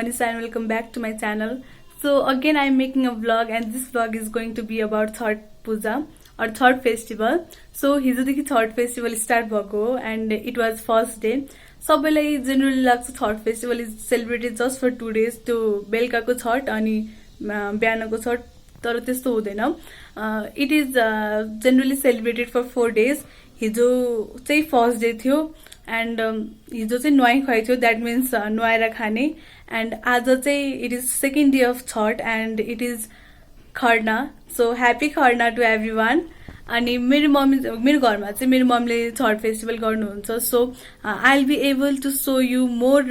Monisha and welcome back to my channel. So again I am making a vlog and this vlog is going to be about Chhath Puja or Chhath festival. So हिजोदेखि Chhath festival start भएको हो and it was first day. सबैलाई generally लाग्छ Chhath festival is celebrated just for 2 days. त्यो बेलुकाको Chhath अनि बिहानको Chhath तर त्यस्तो हुँदैन. It is generally celebrated for 4 days. हिजो चाहिँ फर्स्ट डे थियो एन्ड हिजो चाहिँ नुहाई खुवाई थियो द्याट मिन्स नुहाएर खाने एन्ड आज चाहिँ it is second day of Chhath and it is Kharna so happy Kharna to everyone अनि मेरो घरमा चाहिँ मेरो मम्मीले छठ फेस्टिभल गर्नुहुन्छ so I will be able to so you more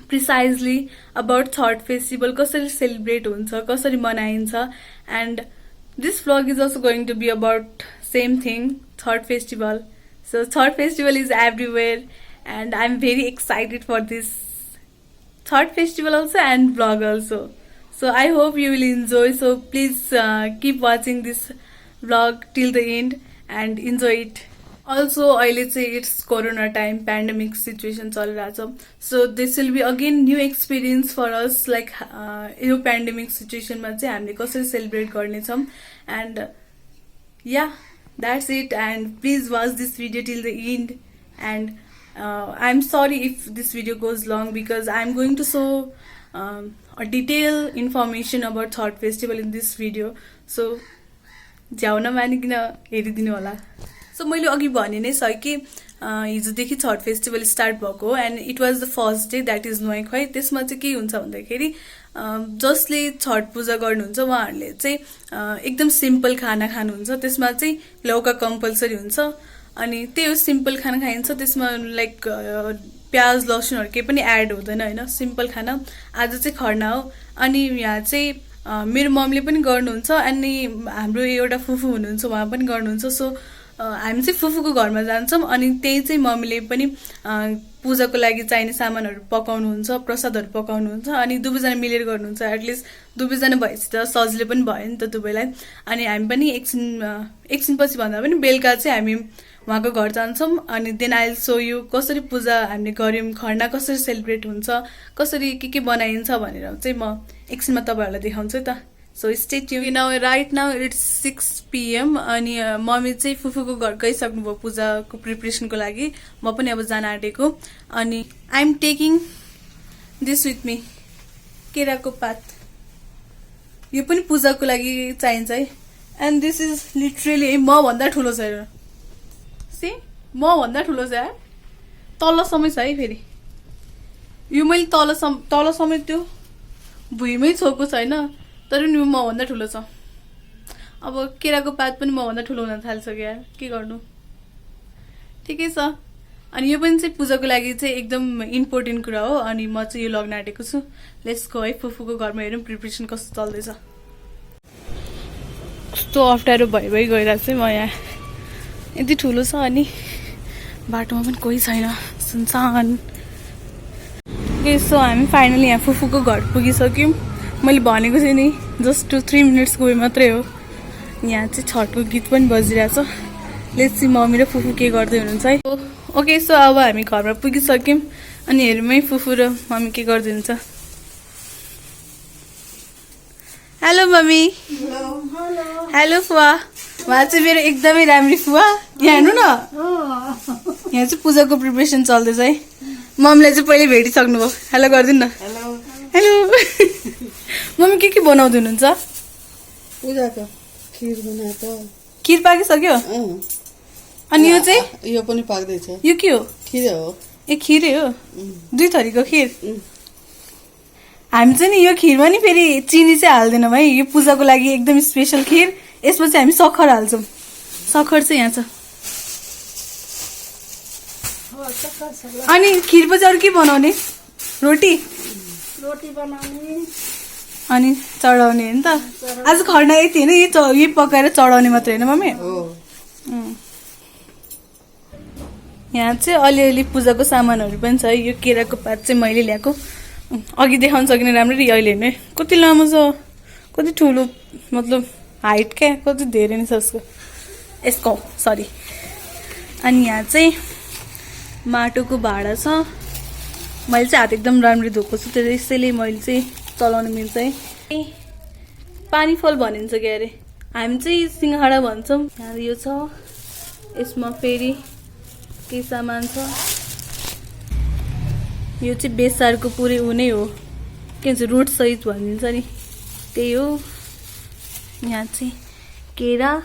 precisely about Chhath festival कसरी सेलिब्रेट हुन्छ कसरी मनाइन्छ and this vlog is also going to be about same thing Chhath festival. So Chhath festival is everywhere and I'm very excited for this Chhath festival also and vlog also. So I hope you will enjoy. So please keep watching this vlog till the end and enjoy it. Also अहिले चाहिँ it's corona time pandemic situation चलिरहेछ so this will be again new experience for us like यो pandemic situation मा चाहिँ हामीले कसरी celebrate गर्नेछौं and yeah that's it and please watch this video till the end and I'm sorry if this video goes long because I'm going to show a detailed information about Chhath festival in this video so झ्याउन मानिकन हेरिदिनु होला. So मैले अघि भने नै सके हिजोदेखि Chhath festival start भएको and it was the first day that is नुहाई खुवाई. त्यसमा चाहिँ के हुन्छ भन्दाखेरि जसले छठ पूजा गर्नुहुन्छ उहाँहरूले चाहिँ एकदम सिम्पल खाना खानुहुन्छ. त्यसमा चाहिँ लौका कम्पलसरी हुन्छ अनि त्यही हो सिम्पल खाना खाइन्छ. त्यसमा लाइक प्याज लसुनहरू केही पनि एड हुँदैन होइन सिम्पल खाना. आज चाहिँ खर्ना हो अनि यहाँ चाहिँ मेरो मम्मीले पनि गर्नुहुन्छ अनि हाम्रो एउटा फुफू हुनुहुन्छ उहाँ पनि गर्नुहुन्छ. सो हामी चाहिँ फुफूको घरमा जान्छौँ अनि त्यही चाहिँ मम्मीले पनि पूजाको लागि चाहिने सामानहरू पकाउनुहुन्छ प्रसादहरू पकाउनुहुन्छ अनि दुवैजना मिलेर गर्नुहुन्छ. एटलिस्ट दुवैजना भएपछि त सजिलो पनि भयो नि त दुवैलाई. अनि हामी पनि एकछिन पछि भन्दा पनि बेलुका चाहिँ हामी उहाँको घर जान्छौँ अनि then I will show you कसरी पूजा हामीले गऱ्यौँ खर्ना कसरी सेलिब्रेट हुन्छ कसरी के बनाइन्छ भनेर चाहिँ म एकछिनमा तपाईँहरूलाई देखाउँछु त. So stay tune. Now right now it's 6 PM अनि मम्मी चाहिँ फुफूको घर गइसक्नुभयो पूजाको प्रिपरेसनको लागि. म पनि अब जान आँटेको अनि I am taking this with me केराको पात. यो पनि पूजाको लागि चाहिन्छ है एन्ड दिस इज लिटरली म भन्दा ठुलो छ हेर सी म भन्दा ठुलो छ यार तलसम्म छ है. फेरि यो मैले तल समेत त्यो भुइँमै छोएको छैन तर नि म भन्दा ठुलो छ. अब केराको पात पनि म भन्दा ठुलो हुन थालिसक्यो यार के गर्नु ठिकै छ. अनि यो पनि चाहिँ पूजाको लागि चाहिँ एकदम इम्पोर्टेन्ट कुरा हो अनि म चाहिँ यो लग्न आँटेको छु. लेट्स गो है फुफूको घरमा हेरौँ प्रिपरेसन कस्तो चल्दैछ. कस्तो अप्ठ्यारो भइ गइरहेको चाहिँ म यहाँ यति ठुलो छ अनि बाटोमा पनि कोही छैन सुनसान. सो हामी फाइनली यहाँ फुफूको घर पुगिसक्यौँ. मैले भनेको थिएँ नि जस्ट 2-3 मिनट्स गए मात्रै हो. यहाँ चाहिँ छठको गीत पनि बजिरहेछ. लेट्स सी मम्मी र फुफू के गर्दै हुनुहुन्छ है. ओके सो अब हामी घरमा पुगिसक्यौँ अनि हेरौँ है फुफू र मम्मी के गर्दै हुन्छ. Hello mummy. हेलो फुवा. उहाँ चाहिँ मेरो एकदमै राम्री फुवा. यहाँ हेर्नु न यहाँ चाहिँ पूजाको प्रिपरेसन चल्दैछ है. मम्मीलाई चाहिँ पहिले भेटिसक्नुभयो. हेलो गरिदिनु न. हेलो मम्मी के बनाउँदै हुनुहुन्छ. पूजाको खिर बनाएको. खिर पाकिसक्यो अनि यो चाहिँ यो पनि पाक्दैछ. यो के हो. खिर हो. ए खिरै हो 2 थरीको खिर. हामी चाहिँ नि यो खिरमा नि फेरि चिनी चाहिँ हाल्दैनौँ है. यो पूजाको लागि एकदम स्पेसल खिर. यसमा चाहिँ हामी सक्खर हाल्छौँ. सक्खर चाहिँ यहाँ छ. अनि खिर पछि अरू के बनाउने. रोटी बनाउने अनि चढाउने होइन त. आज खर्ना यति होइन यही पकाएर चढाउने मात्रै होइन मम्मी. यहाँ चाहिँ अलिअलि पूजाको सामानहरू पनि छ. यो केराको पात चाहिँ मैले ल्याएको. अघि देखाउन सकिने राम्ररी अहिले हेर्नु कति लामो छ कति ठुलो मतलब हाइट क्या कति धेरै नै छ यसको सरी. अनि यहाँ चाहिँ माटोको भाँडा छ मैले चाहिँ हात एकदम राम्ररी धोएको छु त्यसैले मैले चाहिँ चलाउन मिल्छ है। पानी फल भनिन्छ के अरे, हामी चाहिँ सिंहडा भन्छौँ। यहाँ यो छ, यसमा फेरि केही सामान छ। यो चाहिँ बेसारको पुरै उ नै हो, के भन्छ रुट सहित भनिन्छ नि, त्यही हो। यहाँ चाहिँ केरा,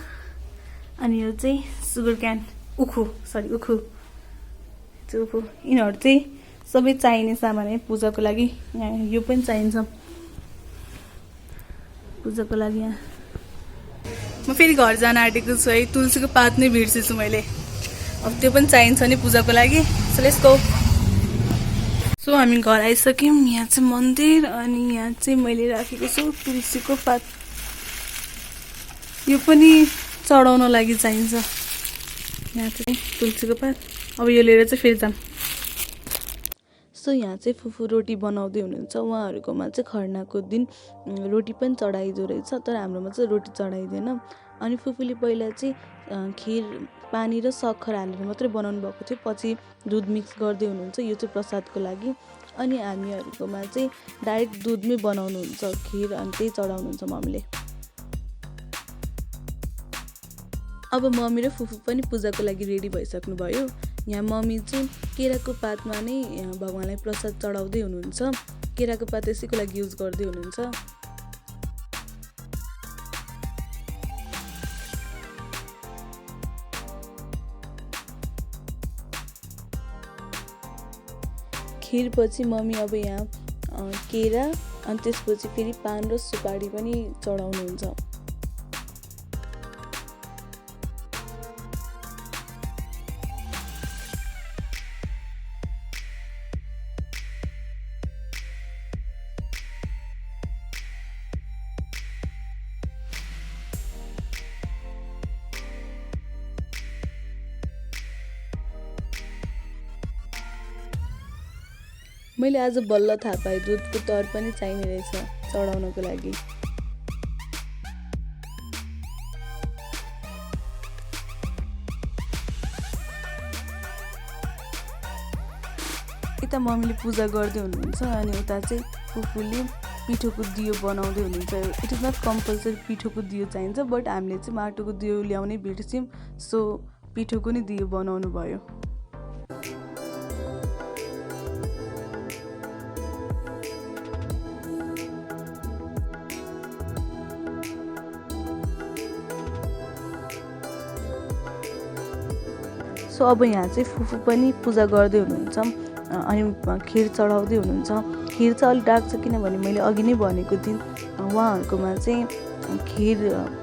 अनि यो चाहिँ सुगर क्यान, उखु यिनीहरू चाहिँ सबै चाहिने सामान है पूजाको लागि। यहाँ यो पनि चाहिन्छ पूजाको लागि। यहाँ म फेरि घर जान आँटेको छु है, तुलसीको पात नै बिर्सेछु मैले, अब त्यो पनि चाहिन्छ नि पूजाको लागि। So let's go. सो हामी घर आइसक्यौँ। यहाँ चाहिँ मन्दिर, अनि यहाँ चाहिँ मैले राखेको छु तुलसीको पात, यो पनि चढाउन लागि चाहिन्छ। यहाँ चाहिँ तुलसीको पात, अब यो लिएर चाहिँ फेरि जाऊँ। सो यहाँ चाहिँ फुफू रोटी बनाउँदै हुनुहुन्छ। उहाँहरूकोमा चाहिँ खर्नाको दिन रोटी पनि चढाइदो रहेछ, तर हाम्रोमा चाहिँ रोटी चढाइँदैन। अनि फुपूले पहिला चाहिँ खिर पानी र सक्खर हालेर मात्रै बनाउनु भएको थियो, पछि दुध मिक्स गर्दै हुनुहुन्छ, यो चाहिँ प्रसादको लागि। अनि हामीहरूकोमा चाहिँ डाइरेक्ट दुधमै बनाउनुहुन्छ खिर, अनि त्यही चढाउनुहुन्छ मम्मीले। अब मम्मी र फुफू पनि पूजाको लागि रेडी भइसक्नु भयो। यहाँ मम्मी चाहिँ केराको पातमा नै भगवानलाई प्रसाद चढाउँदै हुनुहुन्छ। केराको पात यसैको लागि युज गर्दै हुनुहुन्छ। खिर पछि मम्मी अब यहाँ केरा, अनि त्यसपछि फेरि पान र सुपारी पनि चढाउनुहुन्छ। मैले आज बल्ल थाहा पाएँ दुधको तर पनि चाहिने रहेछ चढाउनको लागि। यता मम्मीले पूजा गर्दै हुनुहुन्छ, अनि उता चाहिँ फुपूले पिठोको दियो बनाउँदै हुनुहुन्छ। इट इज नट कम्पलसरी पिठोको दियो चाहिन्छ, बट हामीले चाहिँ माटोको दियो ल्याउनै बिर्स्यौँ, सो पिठोको नै दियो बनाउनु भयो। सो अब यहाँ चाहिँ फुफू पनि पूजा गर्दै हुनुहुन्छ, अनि खिर चढाउँदै हुनुहुन्छ। खिर चाहिँ अलिक डार्क छ, किनभने मैले अघि नै भनेको थिएँ उहाँहरूकोमा चाहिँ खिर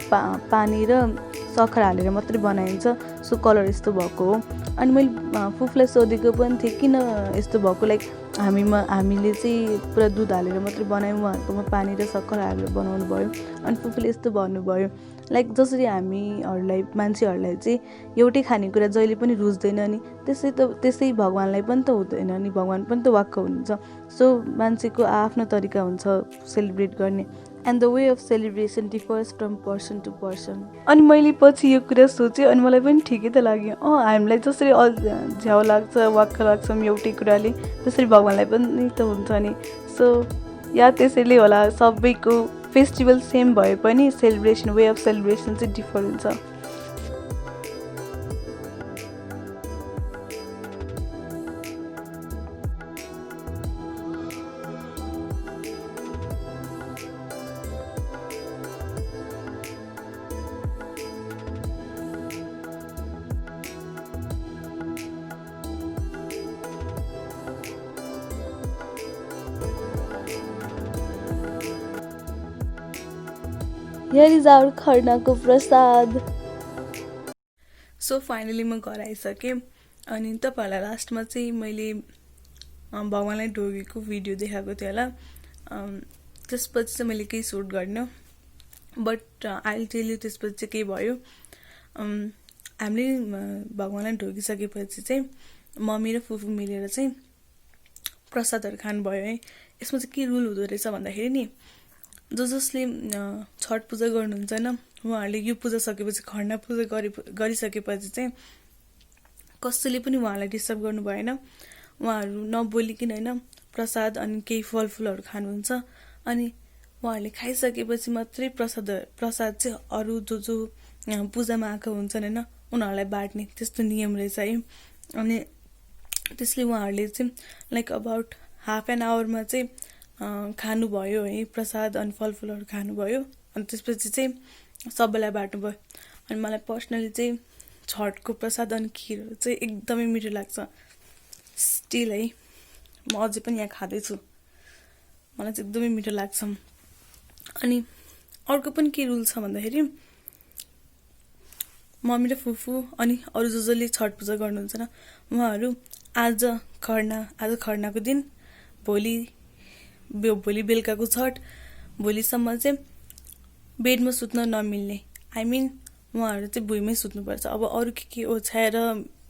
पानी र सक्खर हालेर मात्रै बनाइन्छ, सो कलर यस्तो भएको हो। अनि मैले फुफूलाई सोधेको पनि थिएँ किन यस्तो भएको, लाइक हामीले चाहिँ पुरा दुध हालेर मात्रै बनायौँ, उहाँहरूकोमा पानी र सक्खर हालेर बनाउनु भयो। अनि फुफूले यस्तो भन्नुभयो, लाइक जसरी हामीहरूलाई मान्छेहरूलाई चाहिँ एउटै खानेकुरा जहिले पनि रुच्दैन नि, त्यसै भगवानलाई पनि त हुँदैन नि, भगवान पनि त वाक्क हुनुहुन्छ। सो मान्छेको आफ्नो तरिका हुन्छ सेलिब्रेट गर्ने, and the way of celebration differs from person to person. अनि मैले पछि यो कुरा सोचेँ, अनि मलाई पनि ठिकै त लाग्यो। हामीलाई जसरी झ्याउ लाग्छ, वाक्क लाग्छौँ एउटै कुराले, त्यसरी भगवानलाई पनि त हुन्छ नि। सो या त्यसैले होला सबैको फेस्टिभल सेम भए पनि सेलिब्रेसन, वे अफ सेलिब्रेसन चाहिँ डिफर हुन्छ। Here is our खर्नाको प्रसाद। सो फाइनली म घर आइसकेँ, अनि तपाईँहरूलाई लास्टमा चाहिँ मैले भगवानलाई ढोगेको भिडियो देखाएको थिएँ होला, त्यसपछि चाहिँ मैले केही सुट गरिनँ, बट आई टेल यु त्यसपछि चाहिँ के भयो। हामीले भगवानलाई ढोगिसकेपछि चाहिँ मम्मी र फुफू मिलेर चाहिँ प्रसादहरू खानुभयो है। यसमा चाहिँ के रुल हुँदो रहेछ भन्दाखेरि नि, जसले छठ पूजा गर्नुहुन्छ होइन, उहाँहरूले यो पूजा सकेपछि खर्ना पूजा गरिसकेपछि चाहिँ कसैले पनि उहाँलाई डिस्टर्ब गर्नु भएन। उहाँहरू नबोलिकन होइन प्रसाद अनि केही फलफुलहरू खानुहुन्छ। अनि उहाँहरूले खाइसकेपछि मात्रै प्रसाद चाहिँ अरू जो पूजामा आएको हुन्छन् होइन उनीहरूलाई बाँड्ने त्यस्तो नियम रहेछ है। अनि त्यसले उहाँहरूले चाहिँ लाइक अबाउट हाफ एन आवरमा चाहिँ खानुभयो है प्रसाद अनि फलफुलहरू खानुभयो। अनि त्यसपछि चाहिँ सबैलाई बाँड्नुभयो। अनि मलाई पर्सनली चाहिँ छठको प्रसाद अनि खिरहरू चाहिँ एकदमै मिठो लाग्छ स्टिल है। म अझै पनि यहाँ खाँदैछु, मलाई चाहिँ एकदमै मिठो लाग्छ। अनि अर्को पनि के रुल छ भन्दाखेरि मम्मी र फुफू अनि अरू जसले छठ पूजा गर्नुहुन्छ न उहाँहरू आज खर्नाको दिन भोलि बेलुकाको छठ भोलिसम्म चाहिँ बेडमा सुत्न नमिल्ने। आई मिन उहाँहरू चाहिँ भुइँमै सुत्नुपर्छ। अब अरू के ओछ्याएर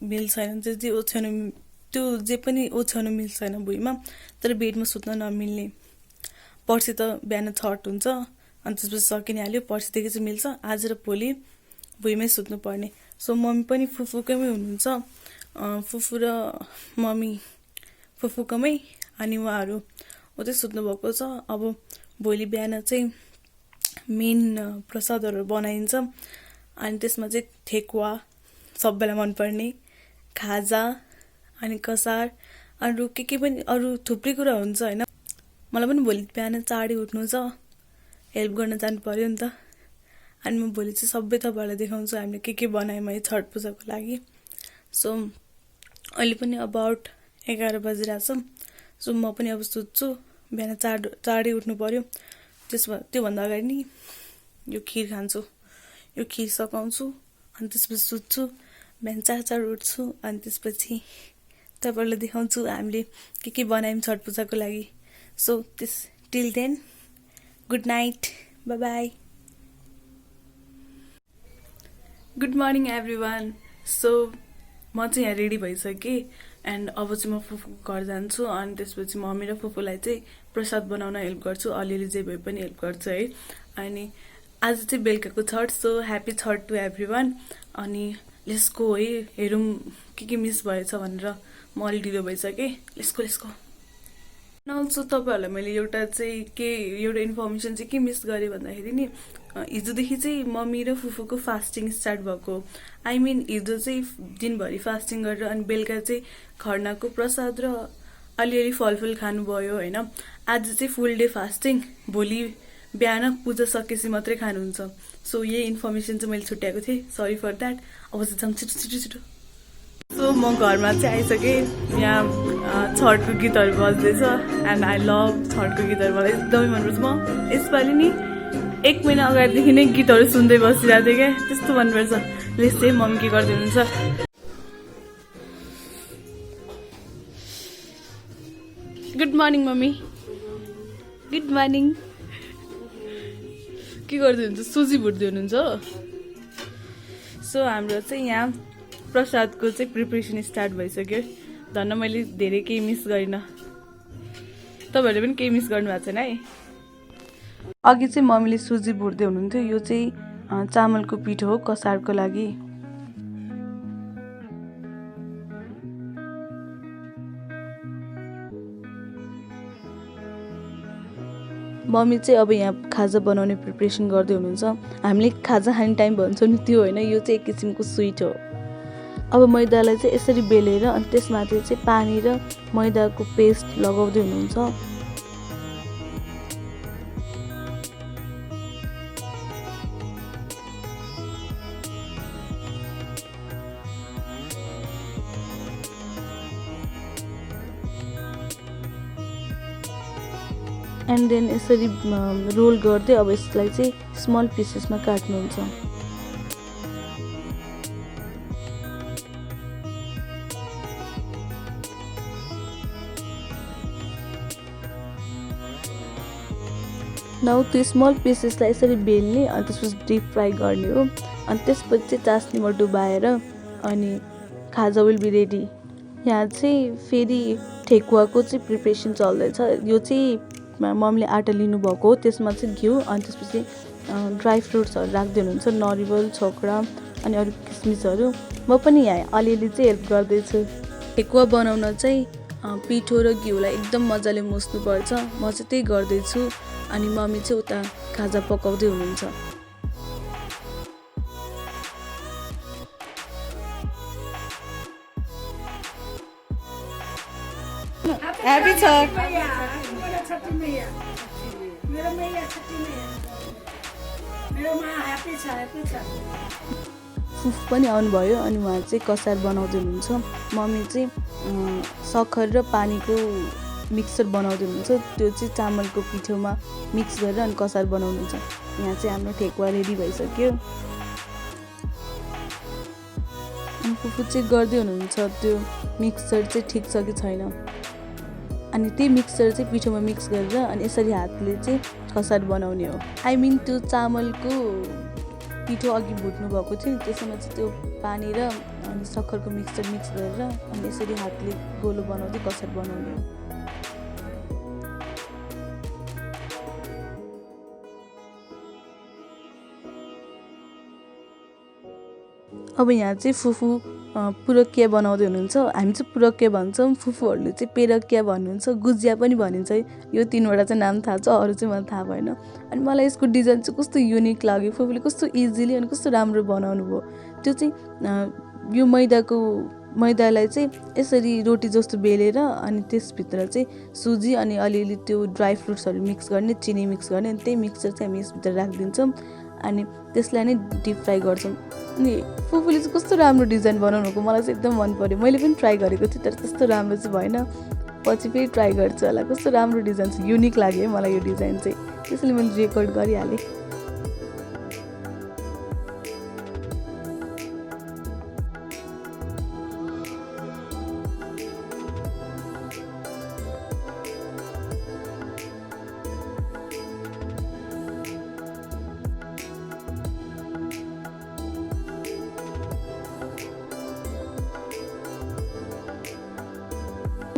मिल्छ छैन त्यो जे पनि ओछ्याउनु मिल्छ छैन भुइँमा, तर बेडमा सुत्न नमिल्ने। पर्सि त बिहान छठ हुन्छ अनि त्यसपछि सकि नै हाल्यो, पर्सिदेखि चाहिँ मिल्छ। आज र भोलि भुइँमै सुत्नुपर्ने। सो मम्मी पनि फुफूकैमै हुनुहुन्छ, फुफू र मम्मी फुफूकमै। अनि उहाँहरू उतै सुत्नुभएको छ। अब भोलि बिहान चाहिँ मेन प्रसादहरू बनाइन्छ। अनि त्यसमा चाहिँ ठेकुवा सबैलाई मनपर्ने, खाजा अनि कसार अरू के पनि अरू थुप्रै कुरा हुन्छ होइन। मलाई पनि भोलि बिहान चाँडै उठ्नु छ, हेल्प गर्न जानु पर्यो नि त। अनि म भोलि चाहिँ सबै तपाईँहरूलाई देखाउँछु हामीले के बनायौँ है छठ पूजाको लागि। सो अहिले पनि अबाउट 11 बजिरहेछ। सो म पनि अब सुत्छु, बिहान चाँडै उठ्नु पर्यो। त्योभन्दा अगाडि नि यो खिर खान्छु, यो खिर सकाउँछु अनि त्यसपछि सुत्छु, बिहान चाँड उठ्छु। अनि त्यसपछि तपाईँहरूलाई देखाउँछु हामीले के बनायौँ छठ पूजाको लागि। So till then good night, bye bye. Good morning everyone. So म चाहिँ यहाँ रेडी भइसकेँ एन्ड अब चाहिँ म फुफूको घर जान्छु। अनि त्यसपछि मम्मी र फुफूलाई चाहिँ प्रसाद बनाउन हेल्प गर्छु, अलिअलि जे भए पनि हेल्प गर्छु है। अनि आज चाहिँ बेलुकाको Chhath, so happy Chhath to everyone. अनि लेट्सको है हेरौँ के मिस भएछ भनेर म अलि ढिलो भइसकेँ। लेट्सको अल्सो तपाईँहरूलाई मैले एउटा इन्फर्मेसन चाहिँ के मिस गरेँ भन्दाखेरि नि हिजोदेखि चाहिँ मम्मी र फुफूको फास्टिङ स्टार्ट भएको। आई मिन हिजो चाहिँ दिनभरि फास्टिङ गरेर अनि बेलुका चाहिँ खर्नाको प्रसाद र अलिअलि फलफुल खानुभयो होइन। आज चाहिँ फुल डे फास्टिङ, भोलि बिहान पूजा सकेपछि मात्रै खानुहुन्छ। सो यही इन्फर्मेसन चाहिँ मैले छुट्याएको थिएँ, सरी फर द्याट। अब चाहिँ जाउँ छिटो। सो म घरमा चाहिँ आइसकेँ। यहाँ छठको गीतहरू बज्दैछ एन्ड आई लभ छठको गीतहरू, मलाई एकदमै मनपर्छ। म यसपालि नि 1 महिना अगाडिदेखि नै गीतहरू सुन्दै बसिरहेको थिएँ क्या, त्यस्तो मनपर्छ। लेट्स चाहिँ मम्मी के गर्दै हुनुहुन्छ। Good morning mummy. Good morning. के गर्दै हुनुहुन्छ? सुजी भुट्दै हुनुहुन्छ। सो हाम्रो चाहिँ यहाँ प्रसादको चाहिँ प्रिपरेसन स्टार्ट भइसक्यो। धन्न मैले धेरै केही मिस गरिनँ, तपाईँहरूले पनि केही मिस गर्नु भएको छैन है। अघि चाहिँ मम्मीले सुजी भुट्दै हुनुहुन्थ्यो। यो चाहिँ चामलको पिठो हो कसारको लागि। मम्मी चाहिँ अब यहाँ खाजा बनाउने प्रिपरेसन गर्दै हुनुहुन्छ। हामीले खाजा खाने टाइम भन्छौँ नि त्यो होइन, यो चाहिँ एक किसिमको स्विट हो। अब मैदालाई चाहिँ यसरी बेलेर अनि त्यसमाथि चाहिँ पानी र मैदाको पेस्ट लगाउँदै हुनुहुन्छ। एन्ड देन यसरी रोल गर्दै अब यसलाई चाहिँ स्मल पिसेसमा काट्नुहुन्छ। त्यो स्मल पिसेसलाई यसरी बेल्ने अनि त्यसपछि डिप फ्राई गर्ने हो। अनि त्यसपछि चाहिँ चास्नीमा डुबाएर अनि खाजा विल बी रेडी। यहाँ चाहिँ फेरि ठेकुवाको चाहिँ प्रिपरेसन चल्दैछ। यो चाहिँ मम्मीले आटा लिनुभएको हो, त्यसमा चाहिँ घिउ अनि त्यसपछि ड्राई फ्रुट्सहरू राख्दै हुनुहुन्छ, नरिवल, छोक्रा अनि अरू किसमिसहरू। म पनि यहाँ अलिअलि चाहिँ हेल्प गर्दैछु। ठेकुवा बनाउन चाहिँ पिठो र घिउलाई एकदम मजाले मुस्नुपर्छ। म चाहिँ त्यही गर्दैछु अनि मम्मी चाहिँ उता खाजा पकाउँदै हुनुहुन्छ। Happy Chhat. फुफ पनि आउनुभयो अनि उहाँ चाहिँ कसार बनाउँदै हुनुहुन्छ। मम्मी चाहिँ सक्खर र पानीको मिक्सचर बनाउँदै हुनुहुन्छ। त्यो चाहिँ चामलको पिठोमा मिक्स गरेर अनि कसार बनाउनुहुन्छ। यहाँ चाहिँ हाम्रो ठेकुवा रेडी भइसक्यो। अनि फुफू चाहिँ गर्दै हुनुहुन्छ त्यो मिक्सचर चाहिँ ठिक छ कि छैन। अनि त्यही मिक्सचर चाहिँ पिठोमा मिक्स गरेर अनि यसरी हातले चाहिँ कसार बनाउने हो। आई मिन त्यो चामलको पिठो अघि भुट्नु भएको थियो नि, त्यसमा चाहिँ त्यो पानी र अनि सक्खरको मिक्सचर मिक्स गरेर अनि यसरी हातले गोलो बनाउँदै कसार बनाउने हो। अब यहाँ चाहिँ फुफू पुरकिया बनाउँदै हुनुहुन्छ। हामी चाहिँ पुरकिया भन्छौँ, फुफूहरूले चाहिँ पेरकिया भन्नुहुन्छ, गुजिया पनि भनिन्छ। यो 3वटा चाहिँ नाम थाहा छ, अरू चाहिँ मलाई थाहा भएन। अनि मलाई यसको डिजाइन चाहिँ कस्तो युनिक लाग्यो। फुफूले कस्तो इजिली अनि कस्तो राम्रो बनाउनु भयो। त्यो चाहिँ यो मैदालाई चाहिँ यसरी रोटी जस्तो बेलेर अनि त्यसभित्र चाहिँ सुजी अनि अलिअलि त्यो ड्राई फ्रुट्सहरू मिक्स गर्ने, चिनी मिक्स गर्ने, अनि त्यही मिक्सचर चाहिँ हामी यसभित्र राखिदिन्छौँ अनि त्यसलाई नै डिप फ्राई गर्छौँ। अनि फुफूले चाहिँ कस्तो राम्रो डिजाइन बनाउनुको मलाई चाहिँ एकदम मन पर्यो। मैले पनि ट्राई गरेको थिएँ तर त्यस्तो राम्रो चाहिँ भएन। पछि फेरि ट्राई गर्छु होला। कस्तो राम्रो डिजाइन छ, युनिक लाग्यो मलाई यो डिजाइन चाहिँ, त्यसैले मैले रेकर्ड गरिहालेँ।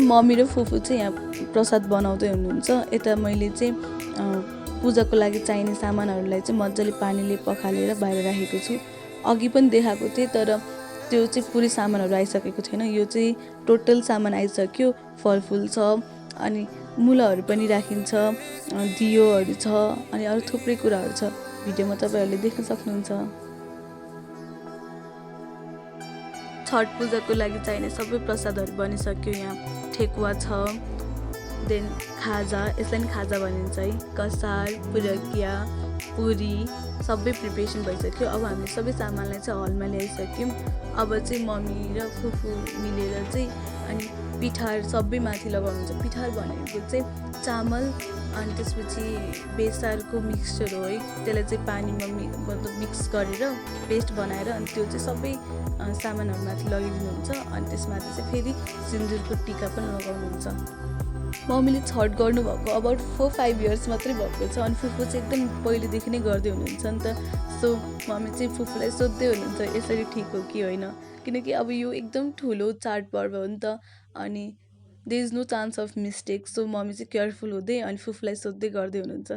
मम्मी र फुफू चाहिँ यहाँ प्रसाद बनाउँदै हुनुहुन्छ। यता मैले चाहिँ पूजाको लागि चाहिने सामानहरूलाई चाहिँ मजाले पानीले पखालेर बाहिर राखेको छु। अघि पनि देखाएको थिएँ तर त्यो चाहिँ पुरै सामानहरू आइसकेको थिएन। यो चाहिँ टोटल सामान आइसक्यो। फलफुल छ अनि मुलाहरू पनि राखिन्छ, दियोहरू छ अनि अरू थुप्रै कुराहरू छ। भिडियोमा तपाईँहरूले देख्न सक्नुहुन्छ। छठ पूजाको लागि चाहिने सबै प्रसादहरू बनिसक्यो। यहाँ ठेकुवा छ, देन खाजा, यसलाई नि खाजा भनिन्छ है, कसार, पुरकिया, पुरी सबै प्रिपरेसन भइसक्यो। अब हामीले सबै सामानलाई चाहिँ हलमा ल्याइसक्यौँ। अब चाहिँ मम्मी र फुफू मिलेर चाहिँ अनि पिठार सबै माथि लगाउनुहुन्छ। पिठार भनेको चाहिँ चामल अनि त्यसपछि बेसारको मिक्सचर हो है। त्यसलाई चाहिँ पानीमा मतलब मिक्स गरेर पेस्ट बनाएर अनि त्यो चाहिँ सबै सामानहरूमाथि लगाइदिनुहुन्छ। अनि त्यसमाथि चाहिँ फेरि सिन्दुरको टिका पनि लगाउनुहुन्छ। मम्मीले छठ गर्नुभएको अबाउट 4-5 इयर्स मात्रै भएको छ अनि फुफू चाहिँ एकदम पहिलेदेखि नै गर्दै हुनुहुन्छ नि त। सो मम्मी चाहिँ फुफूलाई सोध्दै हुनुहुन्छ यसरी ठिक हो कि होइन, किनकि अब यो एकदम ठुलो चाडपर्व हो नि त अनि there is no chance of mistake. So mummy चाहिँ केयरफुल हुँदै अनि फुफूलाई सोध्दै गर्दै हुनुहुन्छ।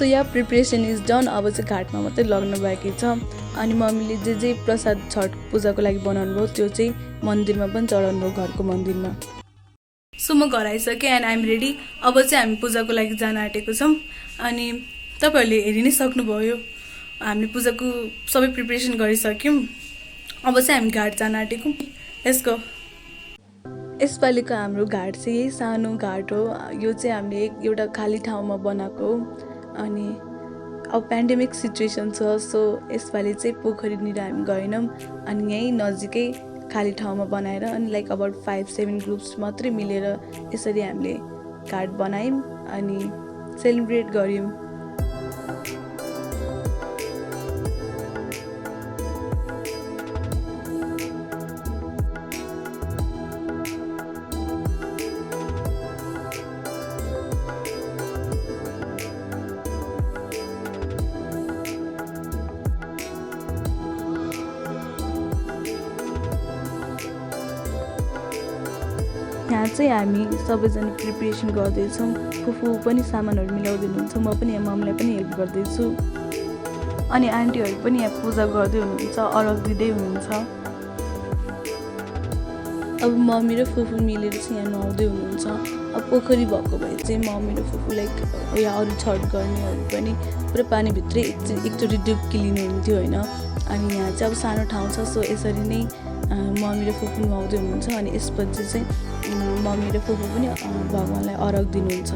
So yeah preparation is done. अब चाहिँ घाटमा मात्रै लग्न बाँकी छ अनि मम्मीले जे प्रसाद छठ पूजाको लागि बनाउनु भयो त्यो चाहिँ मन्दिरमा पनि चढाउनु भयो, घरको मन्दिरमा। सो म घर आइसकेँ एन्ड आइएम रेडी। अब चाहिँ हामी पूजाको लागि जान आँटेको छौँ अनि तपाईँहरूले हेरि नै सक्नुभयो हामीले पूजाको सबै प्रिपरेसन गरिसक्यौँ। अब चाहिँ हामी घाट जान आँटेको यसको यसपालिको हाम्रो घाट चाहिँ यही सानो घाट हो यो चाहिँ हामीले एउटा खाली ठाउँमा बनाएको अनि अब पेन्डेमिक सिचुएसन छ सो यसपालि चाहिँ पोखरीनिर हामी गएनौँ अनि यहीँ नजिकै खाली ठाउँमा बनाएर अनि लाइक अबाउट 5-7 ग्रुप्स मात्रै मिलेर यसरी हामीले घाट बनायौँ अनि सेलिब्रेट गऱ्यौँ यहाँ चाहिँ हामी सबैजना प्रिपरेसन गर्दैछौँ फुफू पनि सामानहरू मिलाउँदै हुनुहुन्छ म पनि यहाँ मम्मीलाई पनि हेल्प गर्दैछु अनि आन्टीहरू पनि यहाँ पूजा गर्दै हुनुहुन्छ अरग दिँदै हुनुहुन्छ अब मम्मी र फुफू मिलेर चाहिँ यहाँ नुहाउँदै हुनुहुन्छ अब पोखरी भएको भए चाहिँ मम्मी र फुफू लाइक या अरू छठ गर्नेहरू पनि पुरा पानीभित्रै एकचोटि डुब्की लिनुहुन्थ्यो होइन अनि यहाँ चाहिँ अब सानो ठाउँ छ सो यसरी नै मम्मी र फुफू नुहाउँदै हुनुहुन्छ अनि यसपछि चाहिँ मम्मी र फुफू पनि भगवानलाई अरग दिनुहुन्छ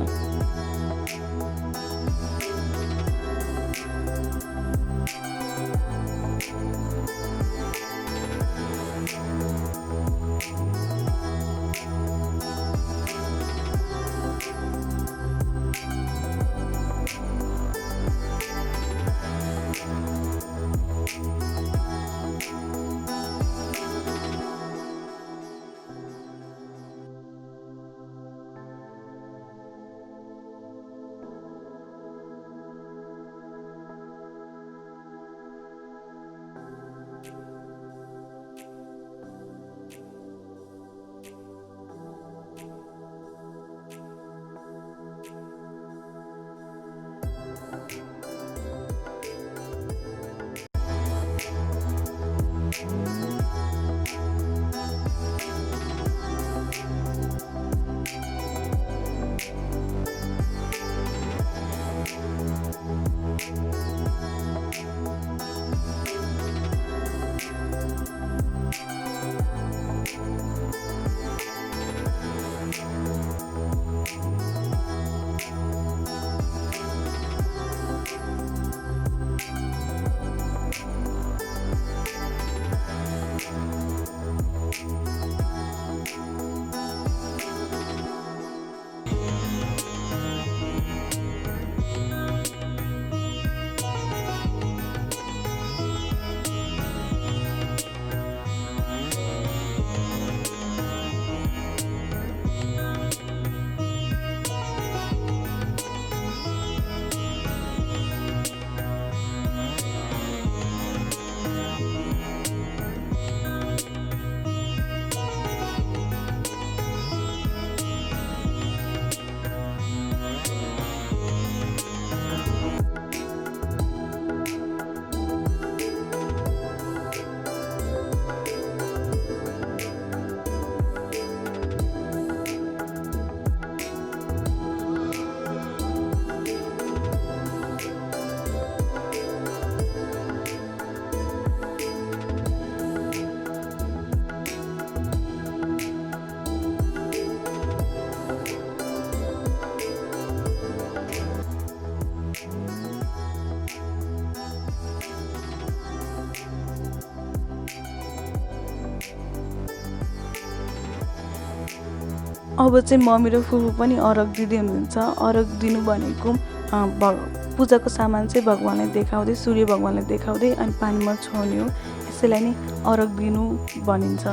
अब चाहिँ मम्मी र फुफू पनि अरग दिँदै हुनुहुन्छ अरग दिनु भनेको पूजाको सामान चाहिँ भगवानलाई देखाउँदै सूर्य भगवानलाई देखाउँदै अनि पानीमा छोड्ने हो यसैलाई नै अरग दिनु भनिन्छ